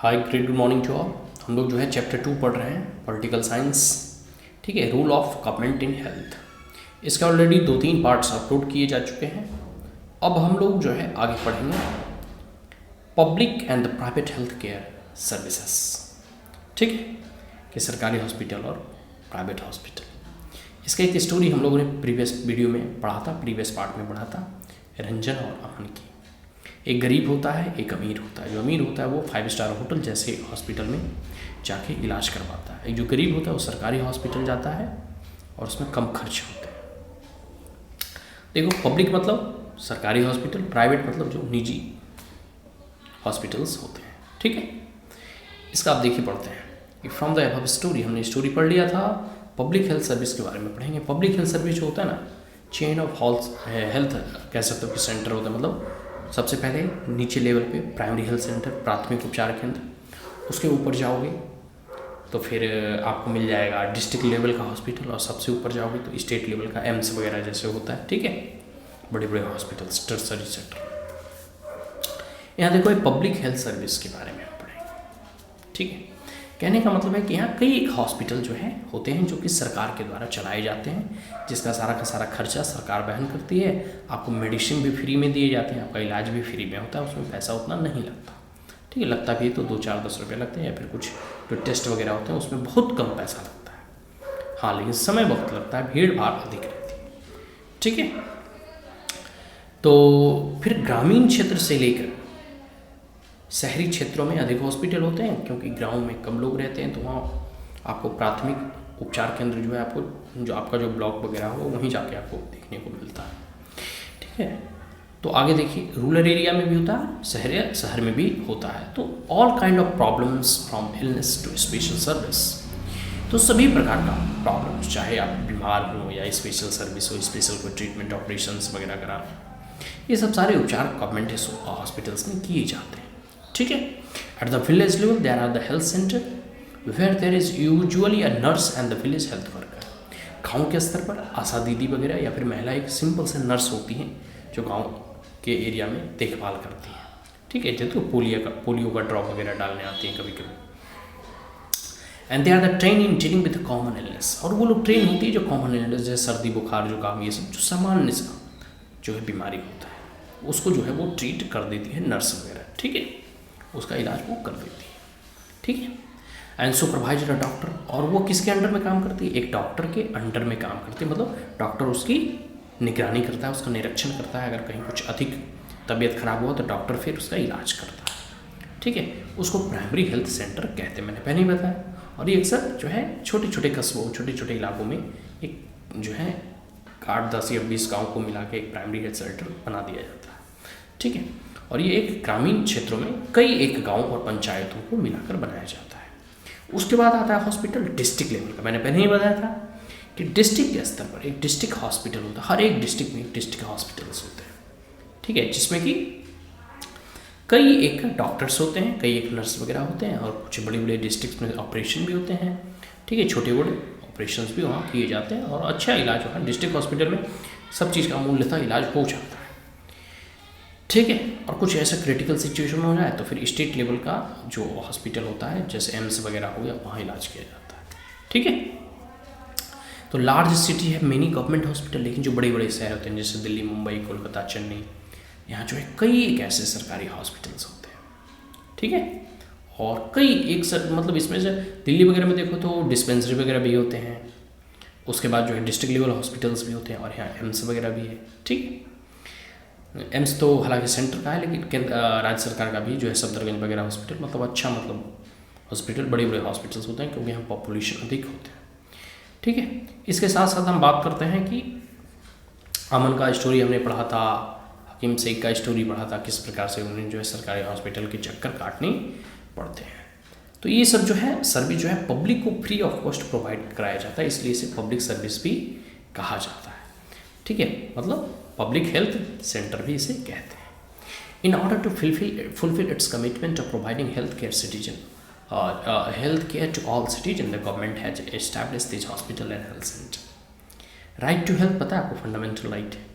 Hi, great good morning to all. हम लोग जो है चैप्टर 2 पढ़ रहे हैं, पॉलिटिकल साइंस। ठीक है, rule of government in health. इसके ऑलरेडी 2-3 पार्ट्स अपलोड किए जा चुके हैं। अब हम लोग जो है आगे पढ़ेंगे public and the private health care services. ठीक है, कि सरकारी हॉस्पिटल और प्राइवेट हॉस्पिटल। इसका एक स्टोरी हम लोगों ने प्रीवियस वीडियो में पढ़ा था, प्रीवियस पार्ट में पढ़ा था, रंजन और अमन की। एक गरीब होता है, एक अमीर होता है। जो अमीर होता है वो 5 स्टार होटल जैसे हॉस्पिटल में जाके इलाज करवाता है। एक जो गरीब होता है वो सरकारी हॉस्पिटल जाता है और उसमें कम खर्च होते हैं। देखो, पब्लिक मतलब सरकारी हॉस्पिटल, प्राइवेट मतलब जो निजी हॉस्पिटल्स होते हैं। ठीक है, इसका आप देखिए पढ़ते हैं कि फ्रॉम द अबव स्टोरी, हमने स्टोरी पढ़ लिया था। पब्लिक हेल्थ सर्विस के बारे में पढ़ेंगे। पब्लिक हेल्थ सर्विस जो होता है ना, चेन ऑफ हेल्थ कह सकते हो कि सेंटर होता है। मतलब सबसे पहले नीचे लेवल पे प्राइमरी हेल्थ सेंटर, प्राथमिक उपचार केंद्र। उसके ऊपर जाओगे तो फिर आपको मिल जाएगा डिस्ट्रिक्ट लेवल का हॉस्पिटल, और सबसे ऊपर जाओगे तो स्टेट लेवल का एम्स वगैरह जैसे होता है। ठीक है, बड़े बड़े हॉस्पिटल्स, टर्सरी सेक्टर। यहाँ देखो, ये पब्लिक हेल्थ सर्विस के बारे में हम पढ़ेंगे। ठीक है, कहने का मतलब है कि यहाँ कई एक हॉस्पिटल जो है होते हैं जो कि सरकार के द्वारा चलाए जाते हैं, जिसका सारा का सारा खर्चा सरकार वहन करती है। आपको मेडिसिन भी फ्री में दिए जाते हैं, आपका इलाज भी फ्री में होता है, उसमें पैसा उतना नहीं लगता। ठीक है, लगता भी है तो 2-4-10 रुपये लगते हैं, या फिर कुछ जो टेस्ट वगैरह होते हैं उसमें बहुत कम पैसा लगता है। हाँ, लेकिन समय बहुत लगता है, भीड़ भाड़ अधिक रहती है। ठीक है, तो फिर ग्रामीण क्षेत्र से लेकर शहरी क्षेत्रों में अधिक हॉस्पिटल होते हैं, क्योंकि गाँव में कम लोग रहते हैं, तो वहाँ आपको प्राथमिक उपचार केंद्र जो है, आपको जो आपका जो ब्लॉक वगैरह हो वहीं जाके आपको देखने को मिलता है। ठीक है, तो आगे देखिए, रूरल एरिया में भी होता है, शहर में भी होता है। तो all kind of problems from illness to special service. तो सभी प्रकार का प्रॉब्लम्स, चाहे आप बीमार हो या स्पेशल सर्विस हो, स्पेशल कोई ट्रीटमेंट ऑपरेशंस वगैरह करा, ये सब सारे उपचार गवर्नमेंट हॉस्पिटल्स में किए जाते हैं। ठीक है, at the village level there are the health centre where there is usually a nurse and the village health worker. गाँव के स्तर पर आशा दीदी वगैरह या फिर महिला एक सिंपल से नर्स होती हैं जो गाँव के एरिया में देखभाल करती हैं। ठीक है, जैसे पोलियो का ड्रॉप वगैरह डालने आती हैं कभी कभी। And they are the train in dealing with common illness. और वो लोग ट्रेन होती है जो कॉमन इलनेस, जैसे सर्दी बुखार जुकाम, ये सब जो सामान्य सा जो है बीमारी होता है, उसको जो है वो ट्रीट कर देती है नर्स वगैरह। ठीक है, उसका इलाज वो कर देती है। ठीक है, एंड सुपरवाइजर डॉक्टर, और वो किसके अंडर में काम करती है? एक डॉक्टर के अंडर में काम करती है। मतलब डॉक्टर उसकी निगरानी करता है, उसका निरीक्षण करता है। अगर कहीं कुछ अधिक तबीयत खराब हुआ तो डॉक्टर फिर उसका इलाज करता है। ठीक है, उसको प्राइमरी हेल्थ सेंटर कहते हैं, मैंने पहले ही बताया। और ये अक्सर जो है छोटे छोटे कस्बों, छोटे छोटे इलाकों में एक जो है 8, 10 या 20 गाँव को मिला के एक प्राइमरी हेल्थ सेंटर बना दिया जाता है। ठीक है, और ये एक ग्रामीण क्षेत्रों में कई एक गांव और पंचायतों को मिलाकर बनाया जाता है। उसके बाद आता है हॉस्पिटल डिस्ट्रिक्ट लेवल का। मैंने पहले ही बताया था कि डिस्ट्रिक्ट के स्तर पर एक डिस्ट्रिक्ट हॉस्पिटल होता है। हर एक डिस्ट्रिक्ट में एक डिस्ट्रिक्ट हॉस्पिटल्स होते हैं। ठीक है, जिसमें कि कई एक डॉक्टर्स होते हैं, कई एक नर्स वगैरह होते हैं, और कुछ बड़े बड़े डिस्ट्रिक्ट में ऑपरेशन भी होते हैं। ठीक है, छोटे बड़े ऑपरेशन भी वहाँ किए जाते हैं, और अच्छा इलाज वहाँ डिस्ट्रिक्ट हॉस्पिटल में सब चीज़ का मूल्यता इलाज हो जाता है। ठीक है, और कुछ ऐसा क्रिटिकल सिचुएशन हो जाए तो फिर स्टेट लेवल का जो हॉस्पिटल होता है, जैसे एम्स वगैरह हो गया, वहाँ इलाज किया जाता है। ठीक है, तो लार्ज सिटी है मेनी गवर्नमेंट हॉस्पिटल, लेकिन जो बड़े बड़े शहर होते हैं जैसे दिल्ली, मुंबई, कोलकाता, चेन्नई, यहाँ जो है कई एक ऐसे सरकारी हॉस्पिटल्स होते हैं। ठीक है, और कई एक मतलब इसमें से दिल्ली वगैरह में देखो तो डिस्पेंसरी वगैरह भी होते हैं। उसके बाद जो है डिस्ट्रिक्ट लेवल हॉस्पिटल्स भी होते हैं, और यहाँ एम्स वगैरह भी है। ठीक है, एम्स तो हालांकि सेंटर का है, लेकिन राज्य सरकार का भी जो है सफदरगंज वगैरह हॉस्पिटल, मतलब अच्छा मतलब हॉस्पिटल, बड़े बड़े हॉस्पिटल्स होते हैं, क्योंकि यहाँ पॉपुलेशन अधिक होते हैं। ठीक है, इसके साथ साथ हम बात करते हैं कि अमन का स्टोरी हमने पढ़ा था, हकीम शेख का स्टोरी पढ़ा था, किस प्रकार से उन्हें जो है सरकारी हॉस्पिटल के चक्कर काटने पड़ते हैं। तो ये सब जो है सर्विस जो है पब्लिक को फ्री ऑफ कॉस्ट प्रोवाइड कराया जाता है, इसलिए इसे पब्लिक सर्विस भी कहा जाता है। ठीक है, मतलब पब्लिक हेल्थ सेंटर भी इसे कहते हैं। In order to fulfil its commitment of providing health care to all citizen, the government has established this hospital and health centre. Right to health पता है आपको, फंडामेंटल राइट है।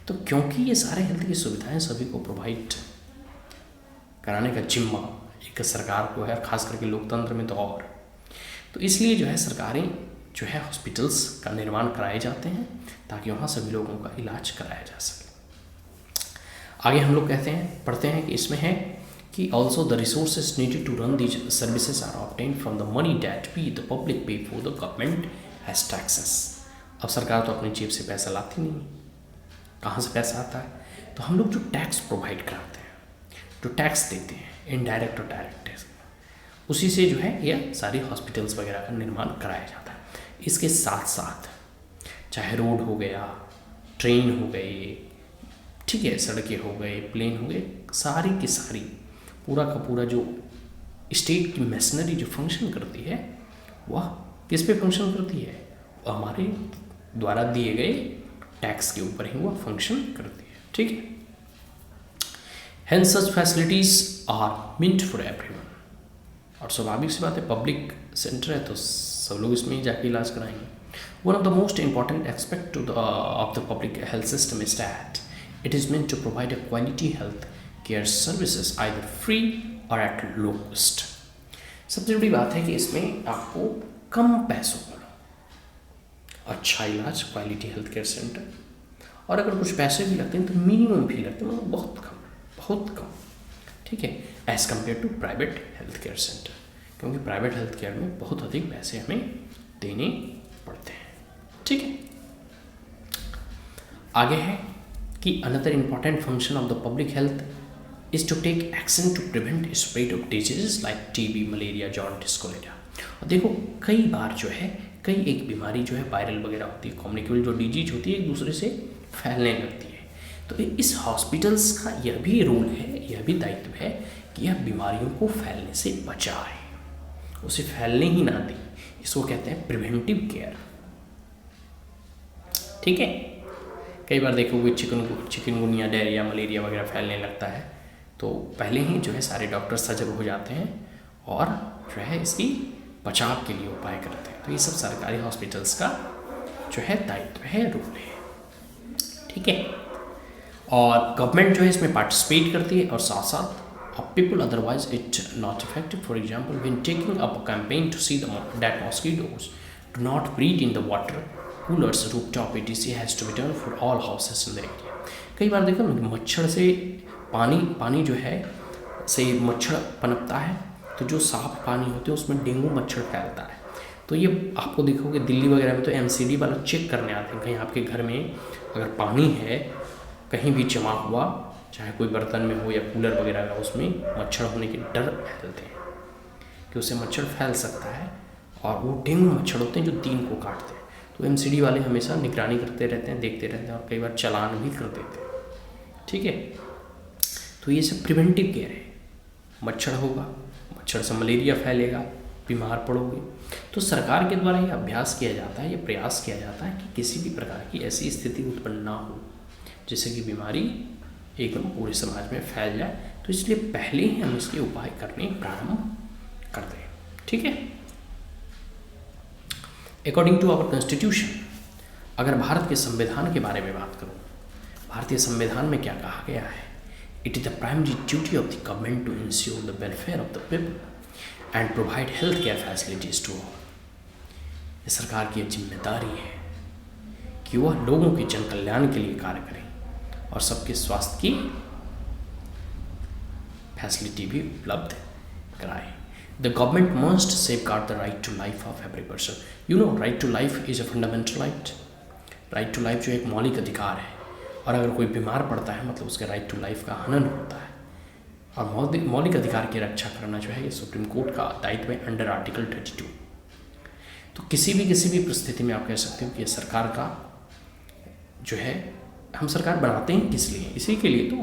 तो क्योंकि ये सारे हेल्थ की सुविधाएं सभी को प्रोवाइड कराने का जिम्मा एक सरकार को है, खास करके लोकतंत्र में तो और। तो इसलिए जो है सरकारें जो है हॉस्पिटल्स का निर्माण कराए जाते हैं ताकि वहाँ सभी लोगों का इलाज कराया जा सके। आगे हम लोग पढ़ते हैं कि इसमें है कि also the resources needed to run these services are obtained from the money that we the public pay for the government has taxes. अब सरकार तो अपनी जेब से पैसा लाती नहीं, कहाँ से पैसा आता है? तो हम लोग जो टैक्स प्रोवाइड कराते हैं, जो टैक्स देते हैं, इनडायरेक्ट और डायरेक्ट टैक्स, उसी से जो है यह सारी हॉस्पिटल्स वगैरह का निर्माण कराया जाता है। इसके साथ साथ चाहे रोड हो गया, ट्रेन हो गई, ठीक है, सड़कें हो गए, प्लेन हो गए, सारी की सारी पूरा का पूरा जो स्टेट की मशीनरी जो फंक्शन करती है वह किस पे फंक्शन करती है? वह हमारे द्वारा दिए गए टैक्स के ऊपर ही वह फंक्शन करती है, ठीक है। Hence such facilities are meant for everyone। और स्वाभाविक सी बात है, पब्लिक सेंटर है तो सब लोग इसमें ही जाके इलाज कराएंगे। One of the most important aspect of the public health system is that it is meant to provide a quality health care services either free or at low cost। सबसे बड़ी बात है कि इसमें आपको कम पैसों में अच्छा इलाज, क्वालिटी हेल्थ केयर सेंटर, और अगर कुछ पैसे भी लगते हैं तो मिनिमम फी लगते हैं, मतलब बहुत कम, ठीक है, as compare to private health care centre, क्योंकि प्राइवेट हेल्थ केयर में बहुत अधिक पैसे हमें देने पड़ते हैं, ठीक है। आगे है कि another important function of the public health is to take action to prevent spread of disease like TB, malaria, jaundice, cholera. और देखो कई बार जो है कई एक बीमारी जो है वायरल वगैरह होती है, कम्युनिकेबल जो डिजीज होती है एक दूसरे से फैलने लगती है। तो इस हॉस्पिटल्स का यह भी रोल है, यह भी दायित्व है कि यह बीमारियों को फैलने से बचाए, उसे फैलने ही ना दे। इसको कहते हैं प्रिवेंटिव केयर, ठीक है। कई बार देखोगे चिकनगुनिया, डायरिया, मलेरिया वगैरह फैलने लगता है तो पहले ही जो है सारे डॉक्टर सजग हो जाते हैं और जो है इसकी बचाव के लिए उपाय करते हैं। तो ये सब सरकारी हॉस्पिटल्स का जो है दायित्व है, रोल है, ठीक है। और गवर्नमेंट जो है इसमें पार्टिसिपेट करती है और साथ साथ people otherwise it not effective। For example, when taking up a campaign to see that mosquitoes do not breed in the water coolers, rooftop etc has to be done for all houses in the area। कई बार देखो ना मच्छर से पानी जो है से मच्छर पनपता है, तो जो साफ पानी होते हैं उसमें डेंगू मच्छर फैलता है। तो ये आपको देखोगे दिल्ली वगैरह में तो MCD वाला चेक करने आते हैं, कहीं आपके घर में अगर पानी है कहीं भी जमा हुआ, चाहे कोई बर्तन में हो या कूलर वगैरह का, उसमें मच्छर होने के डर फैलते हैं कि उससे मच्छर फैल सकता है और वो डेंगू मच्छर होते हैं जो दिन को काटते हैं। तो MCD वाले हमेशा निगरानी करते रहते हैं, देखते रहते हैं और कई बार चालान भी कर देते हैं, ठीक है। तो ये सब प्रिवेंटिव केयर है। मच्छर होगा, मच्छर से मलेरिया फैलेगा, बीमार पड़ोगे, तो सरकार के द्वारा ये अभ्यास किया जाता है, ये प्रयास किया जाता है कि किसी भी प्रकार की ऐसी स्थिति उत्पन्न ना हो जिससे कि बीमारी एकदम पूरे समाज में फैल जाए। तो इसलिए पहले ही हम इसके उपाय करने प्रारंभ कर दें, ठीक है। अकॉर्डिंग टू आवर कॉन्स्टिट्यूशन, अगर भारत के संविधान के बारे में बात करूँ, भारतीय संविधान में क्या कहा गया है? It is the primary duty of the government to ensure the welfare of the people and provide health care facilities to all. ये सरकार की जिम्मेदारी है कि वह लोगों के जन कल्याण के लिए कार्य करें और सबके स्वास्थ्य की फैसिलिटी भी उपलब्ध कराए। The government must safeguard the right to life of every person. You know, right to life is a fundamental right. Right to life जो एक मौलिक अधिकार है, और अगर कोई बीमार पड़ता है मतलब उसके राइट टू लाइफ का हनन होता है। और मौलिक अधिकार की रक्षा करना जो है ये सुप्रीम कोर्ट का दायित्व है अंडर आर्टिकल 32। तो किसी भी परिस्थिति में आप कह सकते हो कि सरकार का जो है, हम सरकार बनाते हैं किस लिए? इसी के लिए तो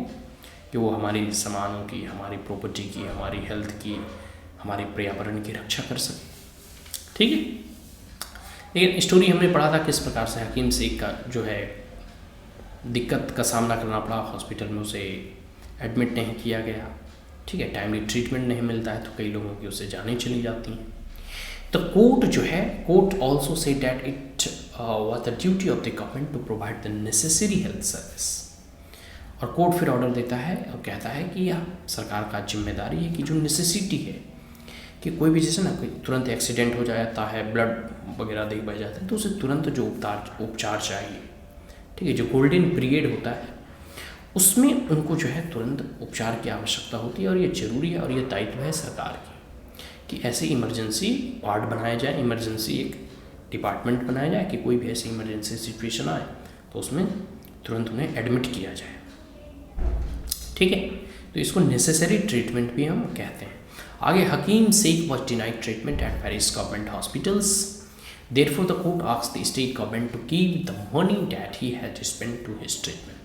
कि वो हमारी सामानों की, हमारी प्रॉपर्टी की, हमारी हेल्थ की, हमारे पर्यावरण की रक्षा कर सके, ठीक है। लेकिन स्टोरी हमने पढ़ा था किस प्रकार से हकीम शेख का जो है दिक्कत का सामना करना पड़ा, हॉस्पिटल में उसे एडमिट नहीं किया गया, ठीक है, टाइमली ट्रीटमेंट नहीं मिलता है तो कई लोगों की उससे जानें चली जाती हैं। तो कोर्ट जो है, court also say that it was the duty of the government to provide the necessary health service। और कोर्ट फिर ऑर्डर देता है और कहता है कि यह सरकार का जिम्मेदारी है कि जो नेसेसिटी है कि कोई भी जैसे ना कोई तुरंत एक्सीडेंट हो जाता है, ब्लड वगैरह दे बह जाता है, तो उसे तुरंत जो उपचार चाहिए, ठीक है, जो गोल्डन पीरियड होता है उसमें उनको जो है तुरंत उपचार की आवश्यकता होती है। और ये जरूरी है और ये दायित्व है सरकार की कि ऐसे इमरजेंसी वार्ड बनाया जाए, इमरजेंसी एक डिपार्टमेंट बनाया जाए कि कोई भी ऐसी इमरजेंसी सिचुएशन आए तो उसमें तुरंत उन्हें एडमिट किया जाए, ठीक है। तो इसको नेसेसरी ट्रीटमेंट भी हम कहते हैं। आगे, Hakim Sheikh was denied treatment at various government hospitals, therefore the court asked the state government to keep the money that he had spent to his treatment.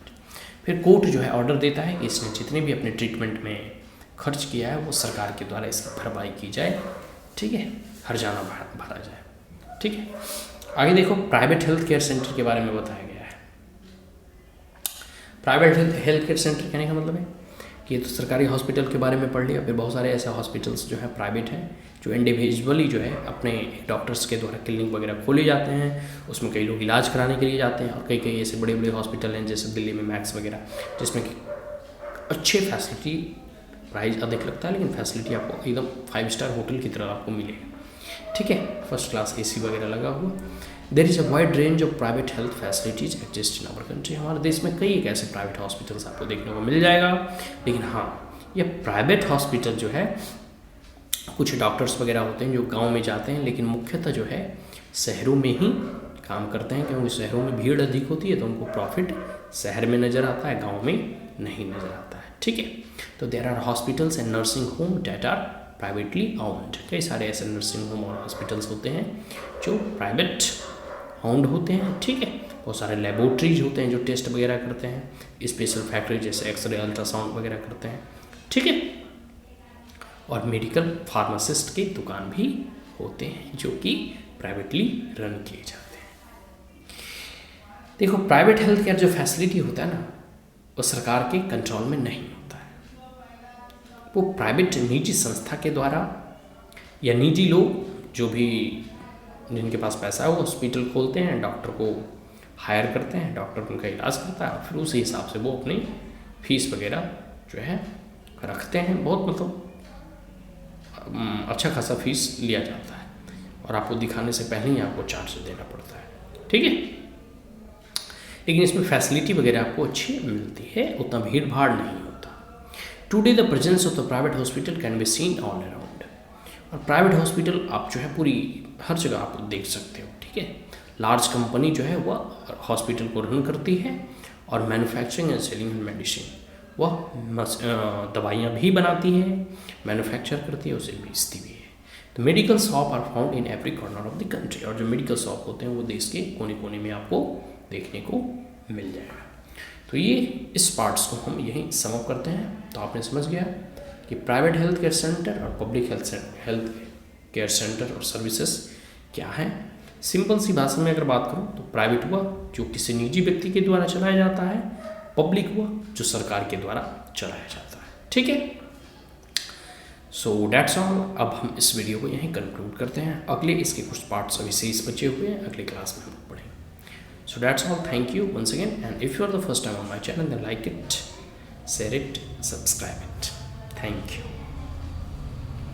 फिर कोर्ट जो है ऑर्डर देता है कि इसने जितने भी अपने ट्रीटमेंट में खर्च किया है वो सरकार के द्वारा इसकी भरपाई की जाए, ठीक है, हर्जाना भरा जाए, ठीक है। आगे देखो, प्राइवेट हेल्थ केयर सेंटर के बारे में बताया गया है। प्राइवेट हेल्थ केयर सेंटर कहने का मतलब है कि ये तो सरकारी हॉस्पिटल के बारे में पढ़ लिया, फिर बहुत सारे ऐसे हॉस्पिटल्स जो है प्राइवेट हैं जो इंडिविजुअली जो है अपने डॉक्टर्स के द्वारा क्लिनिक वगैरह खोले जाते हैं, उसमें कई लोग इलाज कराने के लिए जाते हैं। और कई कई ऐसे बड़े बड़े हॉस्पिटल हैं जैसे दिल्ली में मैक्स वगैरह, जिसमें कि अच्छे फैसिलिटी, प्राइस अधिक लगता है लेकिन फैसिलिटी आपको एकदम 5 स्टार होटल की तरह आपको मिलेगा, ठीक है, फर्स्ट क्लास AC वगैरह लगा हुआ। There is a wide range of private health facilities exist in our country. हमारे देश में कई एक ऐसे प्राइवेट हॉस्पिटल्स आपको देखने को मिल जाएगा, लेकिन हाँ, ये प्राइवेट हॉस्पिटल जो है कुछ डॉक्टर्स वगैरह होते हैं जो गांव में जाते हैं, लेकिन मुख्यतः जो है शहरों में ही काम करते हैं, क्योंकि शहरों में भीड़ अधिक होती है तो उनको प्रॉफिट शहर में नज़र आता है, गांव में नहीं नज़र आता है, ठीक है। तो there are hospitals and nursing home that are privately owned. कई सारे ऐसे नर्सिंग होम और हॉस्पिटल्स होते हैं जो प्राइवेट ओन्ड होते हैं, ठीक है। बहुत सारे लेबोरेटरीज होते हैं जो टेस्ट वगैरह करते हैं, स्पेशल फैक्ट्री जैसे एक्सरे, अल्ट्रासाउंड वगैरह करते हैं, ठीक है। और मेडिकल फार्मासिस्ट के दुकान भी होते हैं जो कि प्राइवेटली रन किए जाते हैं। देखो, प्राइवेट हेल्थ केयर जो फैसिलिटी होता है ना, वो सरकार के कंट्रोल में नहीं होता है। वो प्राइवेट निजी संस्था के द्वारा या निजी लोग जो भी जिनके पास पैसा है वो हॉस्पिटल खोलते हैं, डॉक्टर को हायर करते हैं, डॉक्टर उनका इलाज करता है और फिर उसी हिसाब से वो अपनी फीस वगैरह जो है रखते हैं। बहुत मतलब अच्छा खासा फीस लिया जाता है और आपको दिखाने से पहले ही आपको चार्ज देना पड़ता है, ठीक है। लेकिन इसमें फैसिलिटी वगैरह आपको अच्छी मिलती है, उतना भीड़ भाड़ नहीं होता। Today the presence of the private hospital can be seen all around. और प्राइवेट हॉस्पिटल आप जो है पूरी हर जगह आप देख सकते हो, ठीक है। लार्ज कंपनी जो है वह हॉस्पिटल को रन करती है और मैन्युफैक्चरिंग एंड सेलिंग मेडिसिन, वह दवाइयाँ भी बनाती है, मैन्युफैक्चर करती है, उसे बेचती भी है। तो medical shop are found in every corner of the country. और जो मेडिकल शॉप होते हैं वो देश के कोने कोने में आपको देखने को मिल जाएगा। तो ये इस पार्ट्स को हम यहीं सम अप करते हैं। तो आपने समझ गया कि प्राइवेट हेल्थ केयर सेंटर और पब्लिक हेल्थ केयर सेंटर और सर्विसेज क्या है। सिंपल सी भाषा में अगर बात करूँ तो प्राइवेट हुआ जो किसी निजी व्यक्ति के द्वारा चलाया जाता है, पब्लिक हुआ जो सरकार के द्वारा चलाया जाता है, ठीक है। सो दैट्स ऑल। अब हम इस वीडियो को यहीं कंक्लूड करते हैं। अगले इसके कुछ पार्ट्स अभी शेष बचे हुए हैं, अगले क्लास में हम पढ़ेंगे। So that's all, thank you once again, and if you are the first time on my channel then like it, share it, subscribe it. Thank you.